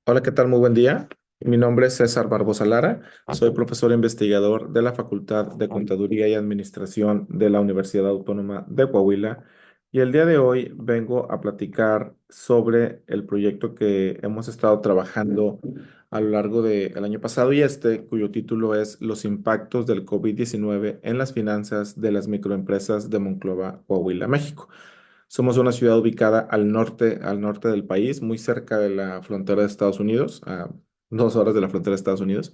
Hola, ¿qué tal? Muy buen día. Mi nombre es César Barbosa Lara. Soy profesor investigador de la Facultad de Contaduría y Administración de la Universidad Autónoma de Coahuila. Y el día de hoy vengo a platicar sobre el proyecto que hemos estado trabajando a lo largo del año pasado y cuyo título es Los impactos del COVID-19 en las finanzas de las microempresas de Monclova, Coahuila, México. Somos una ciudad ubicada al norte del país, muy cerca de la frontera de Estados Unidos, a 2 horas de la frontera de Estados Unidos.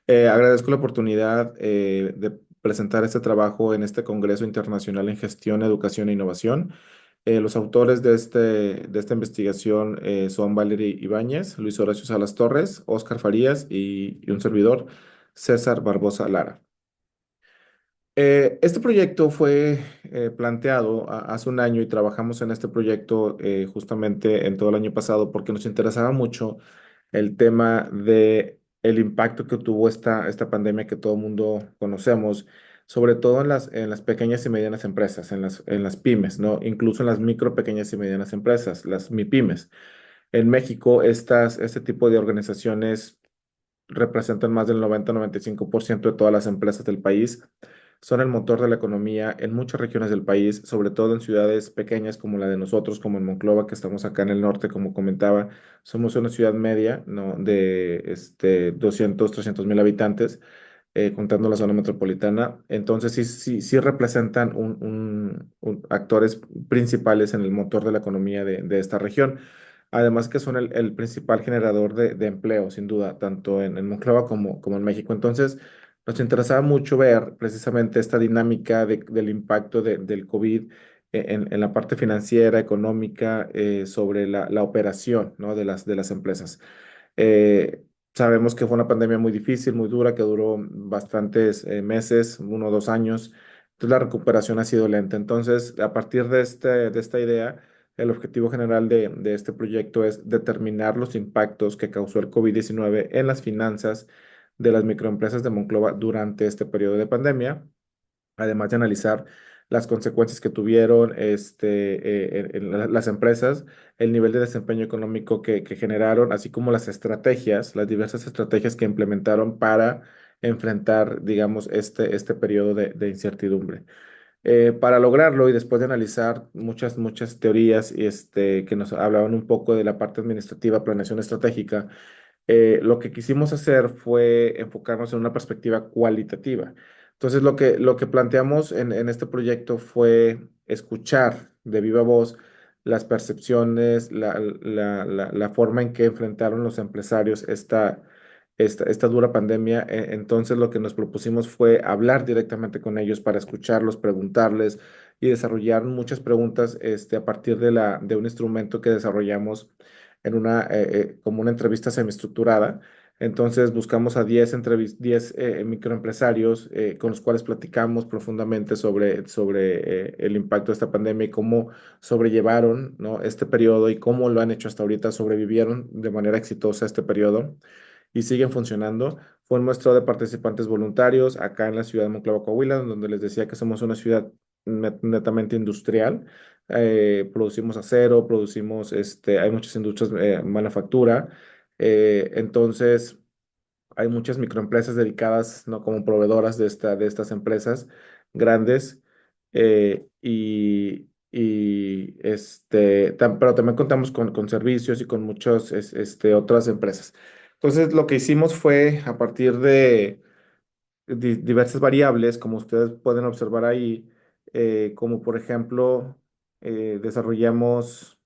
Agradezco la oportunidad de presentar este trabajo en este Congreso Internacional en Gestión, Educación e Innovación. Los autores de esta investigación son Valerie Ibáñez, Luis Horacio Salas Torres, Óscar Farías y un servidor, César Barbosa Lara. Este proyecto fue planteado hace un año y trabajamos en este proyecto justamente en todo el año pasado porque nos interesaba mucho el tema de el impacto que tuvo esta pandemia que todo el mundo conocemos, sobre todo en las pequeñas y medianas empresas, en las pymes, ¿no? Incluso en las micro, pequeñas y medianas empresas, las MIPYMES. En México, este tipo de organizaciones representan más del 90-95% de todas las empresas del país. Son el motor de la economía en muchas regiones del país, sobre todo en ciudades pequeñas como la de nosotros, como en Monclova, que estamos acá en el norte, como comentaba. Somos una ciudad media, ¿no? De 200, 300 mil habitantes, contando la zona metropolitana. Entonces, sí, sí, sí representan actores principales en el motor de la economía de esta región. Además que son el principal generador de empleo, sin duda, tanto en Monclova como en México. Entonces, nos interesaba mucho ver precisamente esta dinámica del impacto del COVID en la parte financiera, económica, sobre la operación, ¿no? de las empresas. Eh, Sabemos que fue una pandemia muy difícil, muy dura, que duró bastantes meses, 1 o 2 años. Entonces la recuperación ha sido lenta. Entonces, a partir de esta idea, el objetivo general de este proyecto es determinar los impactos que causó el COVID-19 en las finanzas de las microempresas de Monclova durante este periodo de pandemia, además de analizar las consecuencias que tuvieron las empresas, el nivel de desempeño económico que generaron, así como las diversas estrategias que implementaron para enfrentar, digamos, este periodo de incertidumbre. Para lograrlo y después de analizar muchas teorías que nos hablaban un poco de la parte administrativa, planeación estratégica, lo que quisimos hacer fue enfocarnos en una perspectiva cualitativa. Entonces, lo que planteamos en este proyecto fue escuchar de viva voz las percepciones, la forma en que enfrentaron los empresarios esta dura pandemia. Entonces, lo que nos propusimos fue hablar directamente con ellos para escucharlos, preguntarles y desarrollar muchas preguntas a partir de un instrumento que desarrollamos como una entrevista semiestructurada. Entonces buscamos a 10 microempresarios con los cuales platicamos profundamente sobre el impacto de esta pandemia y cómo sobrellevaron, ¿no? este periodo y cómo lo han hecho hasta ahorita, sobrevivieron de manera exitosa este periodo y siguen funcionando. Fue un muestreo de participantes voluntarios acá en la ciudad de Monclova, Coahuila, donde les decía que somos una ciudad netamente industrial. Producimos acero, hay muchas industrias, manufactura. Entonces, hay muchas microempresas dedicadas, ¿no? como proveedoras de estas empresas grandes. Pero también contamos con servicios y con muchas otras empresas. Entonces, lo que hicimos fue, a partir de diversas variables, como ustedes pueden observar ahí, como por ejemplo, desarrollamos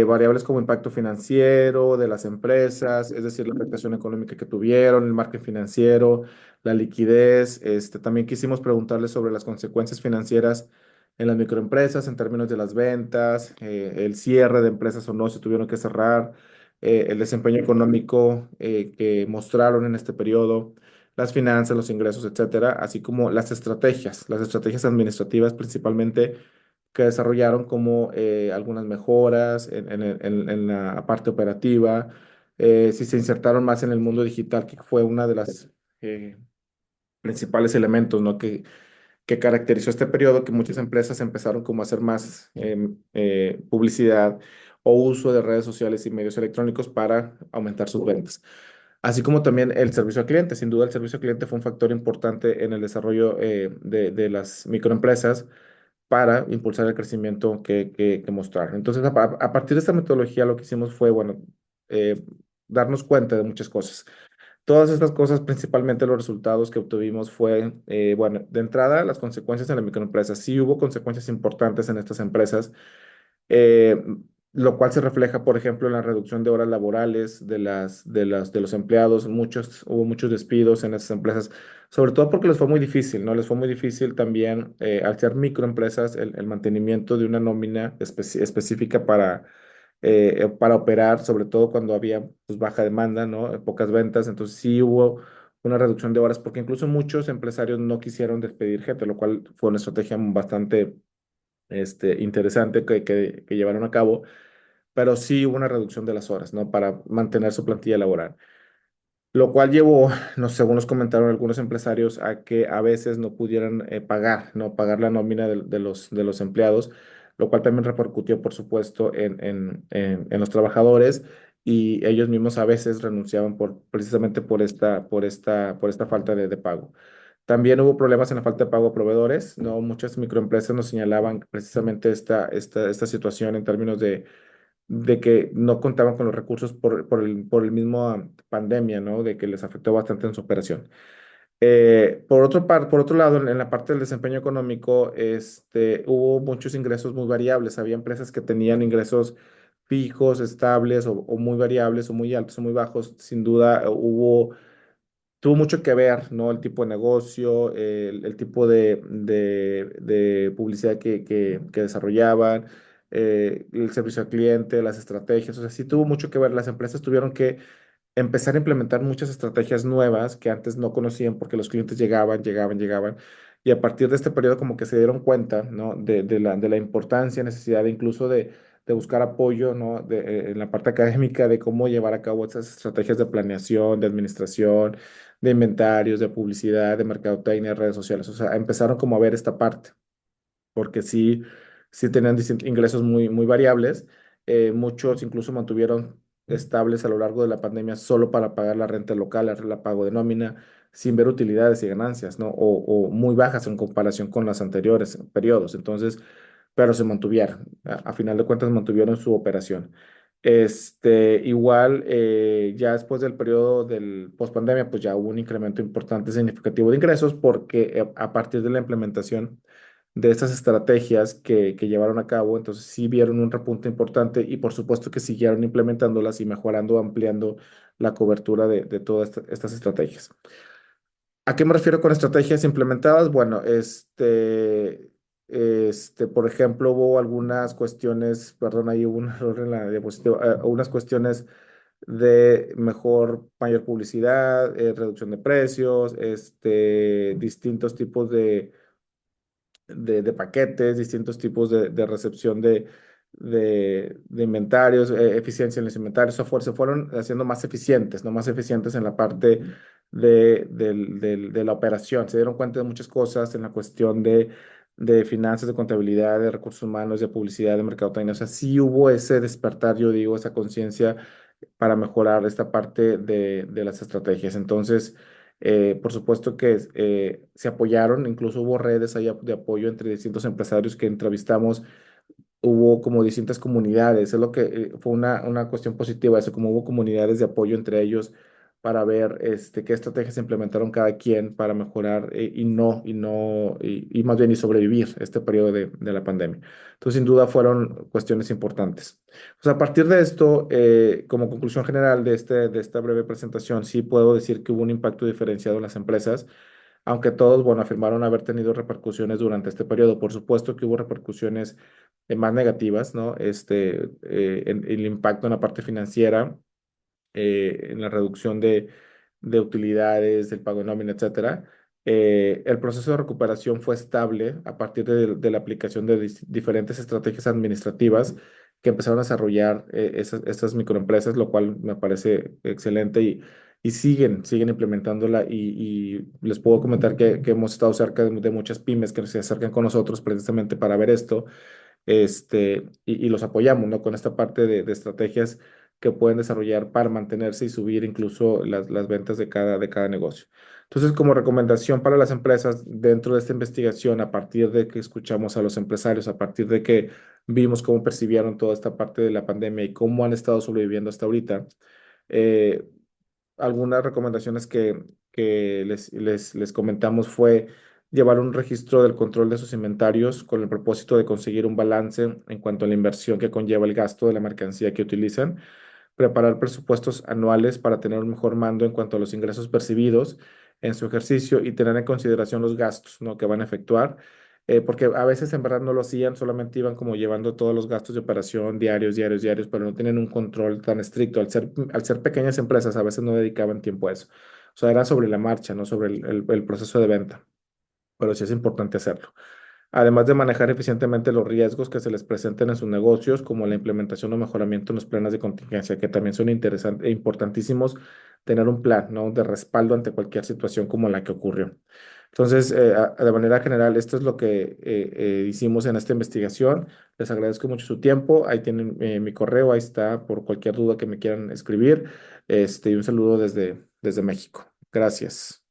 variables como impacto financiero de las empresas, es decir, la afectación económica que tuvieron, el margen financiero, la liquidez. También quisimos preguntarles sobre las consecuencias financieras en las microempresas en términos de las ventas, el cierre de empresas o no, si tuvieron que cerrar, el desempeño económico que mostraron en este periodo, las finanzas, los ingresos, etcétera, así como las estrategias administrativas principalmente que desarrollaron, como algunas mejoras en la parte operativa, si se insertaron más en el mundo digital, que fue una de las principales elementos, ¿no? que caracterizó este periodo, que muchas empresas empezaron como a hacer más publicidad o uso de redes sociales y medios electrónicos para aumentar sus ventas. Así como también el servicio al cliente. Sin duda, el servicio al cliente fue un factor importante en el desarrollo de las microempresas para impulsar el crecimiento que mostraron. Entonces, a partir de esta metodología, lo que hicimos fue, bueno, eh, darnos cuenta de muchas cosas. Todas estas cosas, principalmente los resultados que obtuvimos fue, bueno, de entrada, las consecuencias en la microempresa. Sí hubo consecuencias importantes en estas empresas, eh, lo cual se refleja, por ejemplo, en la reducción de horas laborales de los empleados. Hubo muchos despidos en esas empresas, sobre todo porque les fue muy difícil, ¿no? Les fue muy difícil también, al ser microempresas, el mantenimiento de una nómina específica para operar, sobre todo cuando había pues, baja demanda, ¿no? Pocas ventas. Entonces sí hubo una reducción de horas, porque incluso muchos empresarios no quisieron despedir gente, lo cual fue una estrategia bastante interesante que llevaron a cabo, pero sí hubo una reducción de las horas, ¿no? Para mantener su plantilla laboral. Lo cual llevó, no sé, según nos comentaron algunos empresarios, a que a veces no pudieran pagar, ¿no? Pagar la nómina de los empleados, lo cual también repercutió, por supuesto, en los trabajadores y ellos mismos a veces renunciaban precisamente por esta falta de pago. También hubo problemas en la falta de pago a proveedores, ¿no? Muchas microempresas nos señalaban precisamente esta situación en términos de que no contaban con los recursos por el mismo pandemia, ¿no? De que les afectó bastante en su operación. Por otro lado, en la parte del desempeño económico, hubo muchos ingresos muy variables. Había empresas que tenían ingresos fijos, estables o muy variables o muy altos o muy bajos. Sin duda, tuvo mucho que ver, ¿no? El tipo de negocio, el tipo de publicidad que desarrollaban, el servicio al cliente, las estrategias. O sea, sí tuvo mucho que ver. Las empresas tuvieron que empezar a implementar muchas estrategias nuevas que antes no conocían porque los clientes llegaban. Y a partir de este periodo como que se dieron cuenta, ¿no? De la importancia, necesidad incluso de buscar apoyo, ¿no? En la parte académica de cómo llevar a cabo esas estrategias de planeación, de administración, de inventarios, de publicidad, de mercadotecnia, de redes sociales. O sea, empezaron como a ver esta parte porque sí tenían ingresos muy variables. Muchos incluso mantuvieron estables a lo largo de la pandemia solo para pagar la renta local, la pago de nómina, sin ver utilidades y ganancias, ¿no? O muy bajas en comparación con los anteriores periodos. Entonces, pero se mantuvieron. A final de cuentas, mantuvieron su operación. Igual, ya después del periodo del pospandemia, pues ya hubo un incremento importante, significativo de ingresos, porque a partir de la implementación de estas estrategias que llevaron a cabo, entonces sí vieron un repunte importante y por supuesto que siguieron implementándolas y mejorando, ampliando la cobertura de todas estas estrategias. ¿A qué me refiero con estrategias implementadas? Bueno, por ejemplo, hubo algunas cuestiones, perdón, ahí hubo un error en la diapositiva, unas cuestiones de mayor publicidad, reducción de precios, distintos tipos de paquetes, distintos tipos de recepción de inventarios, eficiencia en los inventarios, software, se fueron haciendo más eficientes, no más eficientes en la parte de la operación. Se dieron cuenta de muchas cosas en la cuestión de finanzas, de contabilidad, de recursos humanos, de publicidad, de mercadotecnia. O sea, sí hubo ese despertar, yo digo, esa conciencia para mejorar esta parte de las estrategias. Entonces, por supuesto que se apoyaron, incluso hubo redes ahí de apoyo entre distintos empresarios que entrevistamos, hubo como distintas comunidades, es lo que fue una cuestión positiva, eso, como hubo comunidades de apoyo entre ellos para ver qué estrategias implementaron cada quien para mejorar y más bien y sobrevivir este periodo de la pandemia. Entonces, sin duda fueron cuestiones importantes. Pues a partir de esto, como conclusión general de esta breve presentación, sí puedo decir que hubo un impacto diferenciado en las empresas, aunque todos, bueno, afirmaron haber tenido repercusiones durante este periodo. Por supuesto que hubo repercusiones más negativas, ¿no? En el impacto en la parte financiera, en la reducción de utilidades, del pago de nómina, etcétera. El proceso de recuperación fue estable a partir de la aplicación de diferentes estrategias administrativas que empezaron a desarrollar estas microempresas, lo cual me parece excelente y siguen implementándola y les puedo comentar que hemos estado cerca de muchas pymes que se acercan con nosotros precisamente para ver esto y los apoyamos, ¿no? Con esta parte de estrategias que pueden desarrollar para mantenerse y subir incluso las ventas de cada negocio. Entonces, como recomendación para las empresas dentro de esta investigación, a partir de que escuchamos a los empresarios, a partir de que vimos cómo percibieron toda esta parte de la pandemia y cómo han estado sobreviviendo hasta ahorita, eh, algunas recomendaciones que les comentamos fue llevar un registro del control de sus inventarios con el propósito de conseguir un balance en cuanto a la inversión que conlleva el gasto de la mercancía que utilizan, preparar presupuestos anuales para tener un mejor mando en cuanto a los ingresos percibidos en su ejercicio y tener en consideración los gastos, ¿no? que van a efectuar, porque a veces en verdad no lo hacían, solamente iban como llevando todos los gastos de operación diarios, diarios, diarios, pero no tienen un control tan estricto. Al ser pequeñas empresas, a veces no dedicaban tiempo a eso. O sea, era sobre la marcha, no sobre el proceso de venta, pero sí es importante hacerlo. Además de manejar eficientemente los riesgos que se les presenten en sus negocios, como la implementación o mejoramiento en los planes de contingencia, que también son interesantes e importantísimos tener un plan, ¿no? de respaldo ante cualquier situación como la que ocurrió. Entonces, de manera general, esto es lo que hicimos en esta investigación. Les agradezco mucho su tiempo. Ahí tienen mi correo, ahí está por cualquier duda que me quieran escribir. Y un saludo desde México. Gracias.